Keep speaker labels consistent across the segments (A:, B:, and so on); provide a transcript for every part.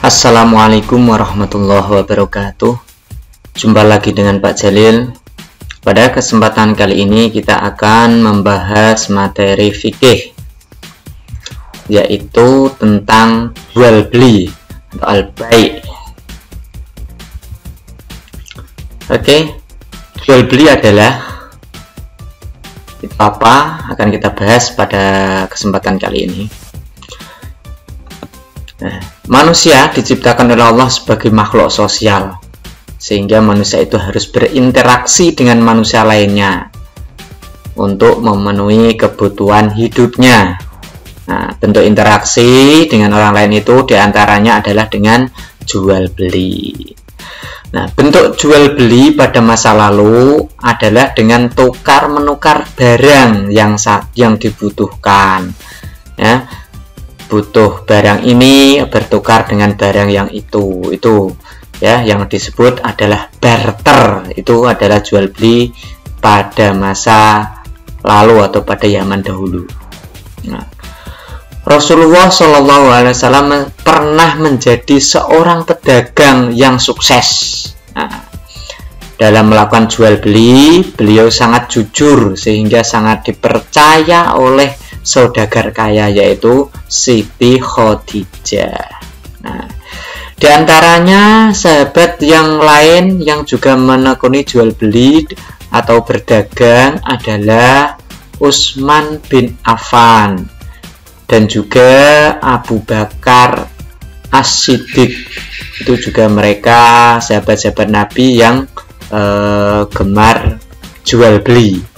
A: Assalamualaikum warahmatullahi wabarakatuh. Jumpa lagi dengan Pak Jalil. Pada kesempatan kali ini kita akan membahas materi fikih, yaitu tentang jual beli atau al-bai'. Oke, jual beli adalah itu apa? Akan kita bahas pada kesempatan kali ini. Nah, manusia diciptakan oleh Allah sebagai makhluk sosial, sehingga manusia itu harus berinteraksi dengan manusia lainnya untuk memenuhi kebutuhan hidupnya. Nah, bentuk interaksi dengan orang lain itu diantaranya adalah dengan jual beli. Nah, bentuk jual beli pada masa lalu adalah dengan tukar menukar barang yang dibutuhkan. Ya, butuh barang ini bertukar dengan barang yang itu ya, yang disebut adalah barter. Itu adalah jual beli pada masa lalu atau pada zaman dahulu. Nah, Rasulullah SAW pernah menjadi seorang pedagang yang sukses. Nah, dalam melakukan jual beli, beliau sangat jujur sehingga sangat dipercaya oleh saudagar kaya, yaitu Siti Khadijah. Nah, di antaranya sahabat yang lain yang juga menekuni jual beli atau berdagang adalah Utsman bin Affan dan juga Abu Bakar As-Siddiq. Itu juga mereka sahabat-sahabat Nabi yang gemar jual beli.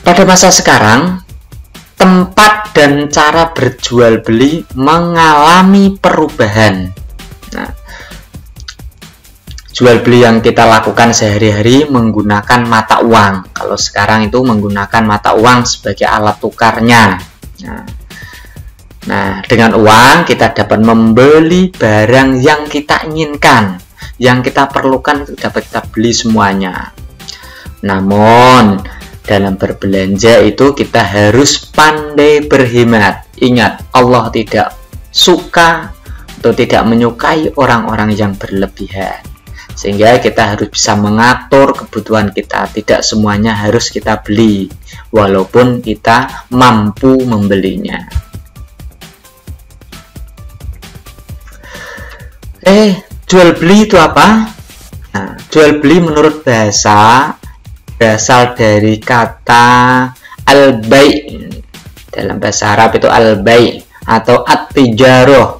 A: Pada masa sekarang, tempat dan cara berjual beli mengalami perubahan. Nah, jual beli yang kita lakukan sehari-hari menggunakan mata uang. Kalau sekarang itu menggunakan mata uang sebagai alat tukarnya. Nah, dengan uang kita dapat membeli barang yang kita inginkan, yang kita perlukan itu dapat kita beli semuanya. Namun, dalam berbelanja itu kita harus pandai berhemat. Ingat, Allah tidak suka atau tidak menyukai orang-orang yang berlebihan. Sehingga kita harus bisa mengatur kebutuhan kita. Tidak semuanya harus kita beli, walaupun kita mampu membelinya. Jual beli itu apa? Nah, jual beli menurut bahasa berasal dari kata al-bai'. Dalam bahasa Arab itu al-bai' atau at-tijarah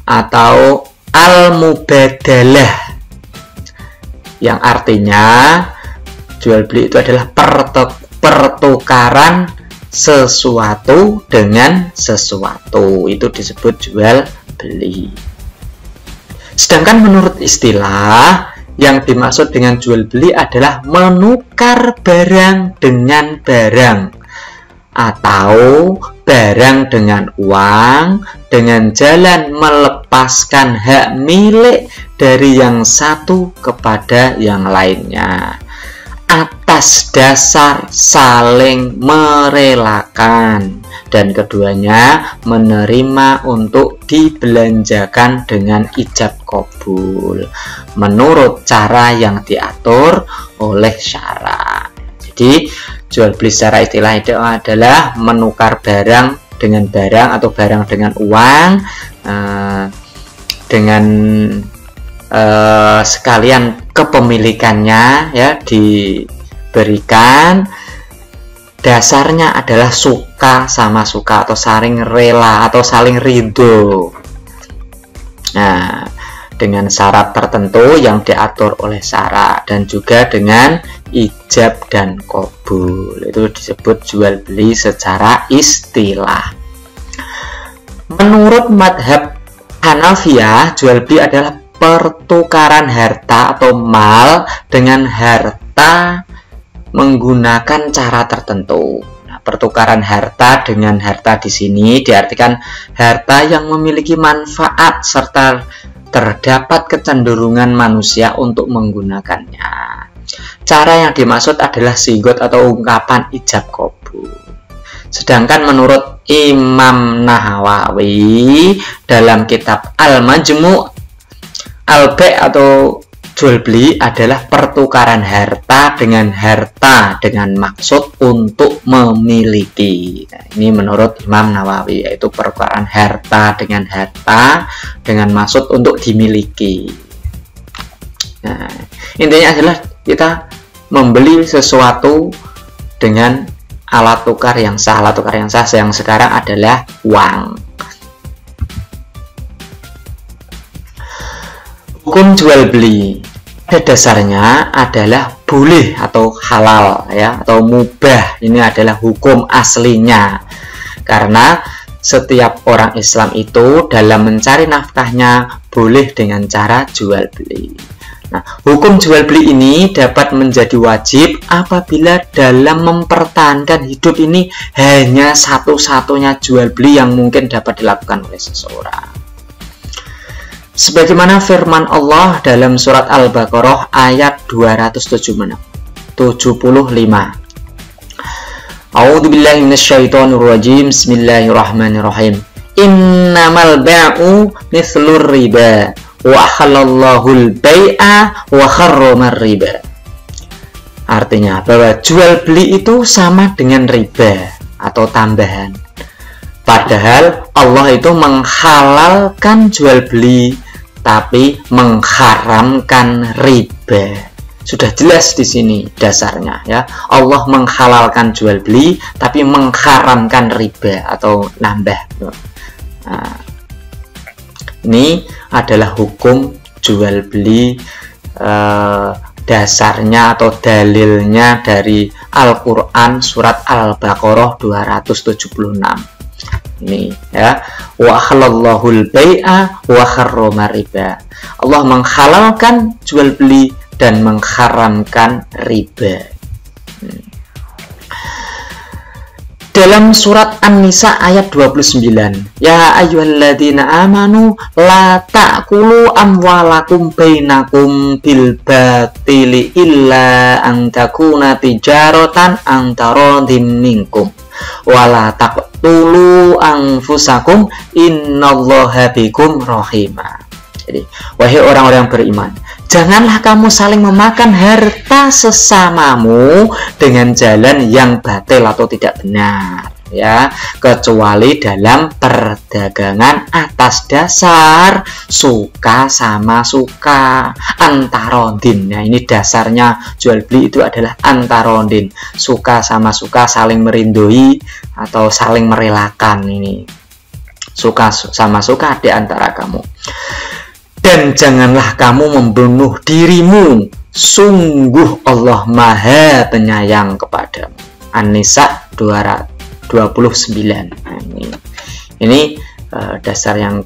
A: atau al-mubadalah, yang artinya jual beli itu adalah pertukaran sesuatu dengan sesuatu. Itu disebut jual beli. Sedangkan menurut istilah, yang dimaksud dengan jual beli adalah menukar barang dengan barang, atau barang dengan uang, dengan jalan melepaskan hak milik dari yang satu kepada yang lainnya, atas dasar saling merelakan, dan keduanya menerima untuk dibelanjakan dengan ijab kabul menurut cara yang diatur oleh syarak. Jadi jual beli secara istilah itu adalah menukar barang dengan barang atau barang dengan uang, dengan sekalian kepemilikannya ya diberikan. Dasarnya adalah suka sama suka atau saling rela atau saling ridho. Nah, dengan syarat tertentu yang diatur oleh syarak dan juga dengan ijab dan qabul. Itu disebut jual beli secara istilah. Menurut madhab Hanafiyah, jual beli adalah pertukaran harta atau mal dengan harta menggunakan cara tertentu. Nah, pertukaran harta dengan harta di sini diartikan harta yang memiliki manfaat serta terdapat kecenderungan manusia untuk menggunakannya. Cara yang dimaksud adalah sigot atau ungkapan ijab kabul. Sedangkan menurut Imam Nawawi dalam kitab Al-Majmu' al-bai' atau jual beli adalah pertukaran harta dengan maksud untuk memiliki. Nah, ini menurut Imam Nawawi, yaitu pertukaran harta dengan maksud untuk dimiliki. Nah, intinya adalah kita membeli sesuatu dengan alat tukar yang sah. Alat tukar yang sah yang sekarang adalah uang. Hukum jual beli pada dasarnya adalah boleh atau halal ya, atau mubah. Ini adalah hukum aslinya. Karena setiap orang Islam itu dalam mencari nafkahnya boleh dengan cara jual beli. Nah, hukum jual beli ini dapat menjadi wajib apabila dalam mempertahankan hidup ini hanya satu-satunya jual beli yang mungkin dapat dilakukan oleh seseorang. Sebagaimana firman Allah dalam surat Al-Baqarah ayat 275. A'udzu billahi minasyaitonir rajim. Bismillahirrahmanirrahim. Innamal bai'u mithlur riba. Wa ahallallahul bai'a wa harramar riba. Artinya bahwa jual beli itu sama dengan riba atau tambahan. Padahal Allah itu menghalalkan jual beli tapi mengharamkan riba. Sudah jelas di sini dasarnya ya. Allah menghalalkan jual beli tapi mengharamkan riba atau nambah. Nah, ini adalah hukum jual beli dasarnya atau dalilnya dari Al-Quran surat Al-Baqarah 276. Ini ya, wa halallahul bai'a wa harramar riba. Allah menghalalkan jual beli dan mengharamkan riba. Dalam surat An-Nisa ayat 29, ya ayyuhalladzina amanu la ta'kulu amwalakum bainakum bil batili illa an takuna tijaratan an taradhim minkum wala taqtulu anfusakum innallaha bikum rahimah. Jadi, wahai orang-orang beriman, janganlah kamu saling memakan harta sesamamu dengan jalan yang batil atau tidak benar, ya, kecuali dalam perdagangan atas dasar suka sama suka, antarodin. Nah, ini dasarnya jual beli itu adalah antarodin, suka sama suka, saling merindui atau saling merelakan. Ini suka sama suka di antara kamu. Dan janganlah kamu membunuh dirimu, sungguh Allah Maha Penyayang kepadamu. An-Nisa 229. Nah, ini dasar yang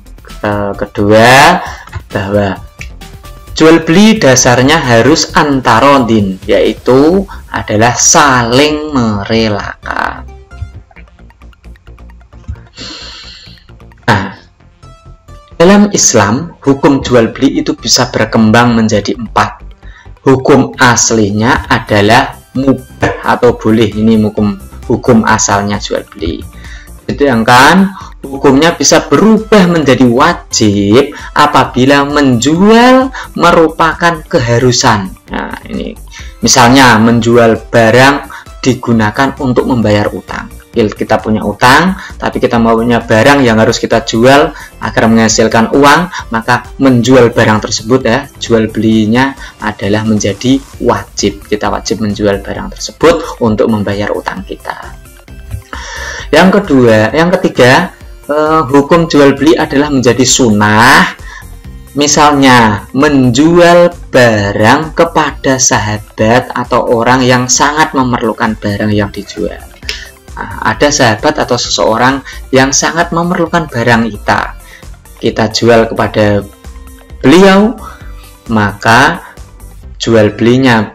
A: kedua, bahwa jual beli dasarnya harus antarodin, yaitu adalah saling merelakan. Nah, dalam Islam, hukum jual beli itu bisa berkembang menjadi 4. Hukum aslinya adalah mubah atau boleh. Ini hukum asalnya jual beli. Sedangkan hukumnya bisa berubah menjadi wajib apabila menjual merupakan keharusan. Nah, ini misalnya menjual barang digunakan untuk membayar utang. Kita punya utang, tapi kita maunya barang yang harus kita jual agar menghasilkan uang, maka menjual barang tersebut ya, jual belinya adalah menjadi wajib. Kita wajib menjual barang tersebut untuk membayar utang kita. Yang ketiga, hukum jual beli adalah menjadi sunnah. Misalnya menjual barang kepada sahabat atau orang yang sangat memerlukan barang yang dijual. Nah, ada sahabat atau seseorang yang sangat memerlukan barang kita jual kepada beliau, maka jual belinya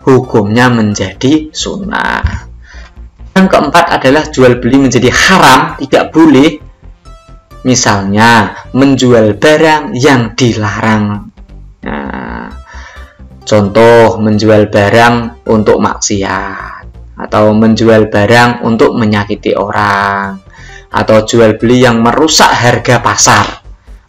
A: hukumnya menjadi sunnah. Yang keempat adalah jual beli menjadi haram, tidak boleh. Misalnya menjual barang yang dilarang. Nah, contoh menjual barang untuk maksiat atau menjual barang untuk menyakiti orang, atau jual beli yang merusak harga pasar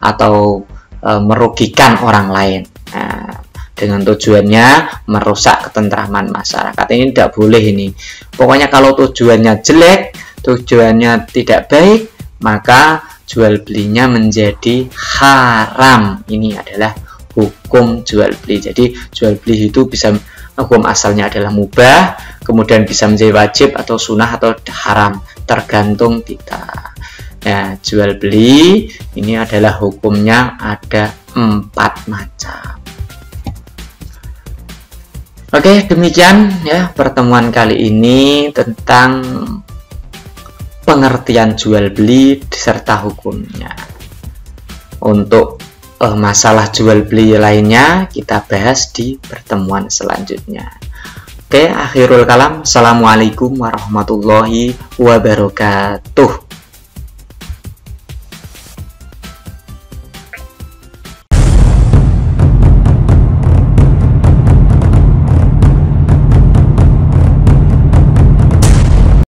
A: atau merugikan orang lain. Nah, dengan tujuannya merusak ketentraman masyarakat, ini tidak boleh ini. Pokoknya kalau tujuannya jelek, tujuannya tidak baik, maka jual belinya menjadi haram. Ini adalah hukum jual beli. Jadi jual beli itu bisa, hukum asalnya adalah mubah, kemudian bisa menjadi wajib atau sunnah atau haram, tergantung kita. Nah, jual beli ini adalah hukumnya ada 4 macam. Oke, demikian ya pertemuan kali ini tentang pengertian jual beli serta hukumnya. Untuk masalah jual beli lainnya kita bahas di pertemuan selanjutnya. Oke, akhirul kalam. Assalamualaikum warahmatullahi wabarakatuh.